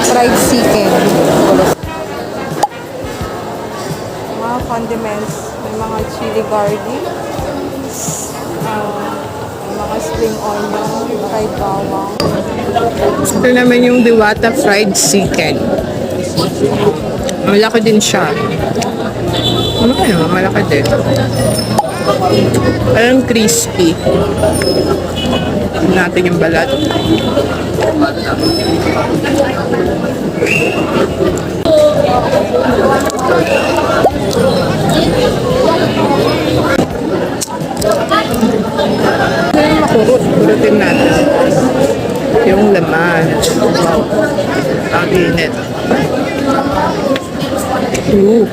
fried chicken. Mga condiments. May mga chili garlic. May mga spring onion, fried bawang. Ito naman yung Diwata fried chicken. Malaki din siya. Malaki din. Parang crispy. Tignan natin yung balat. Ito yung makurot. Kurutin natin. Yung laman. Wow. Ang init. Ooh.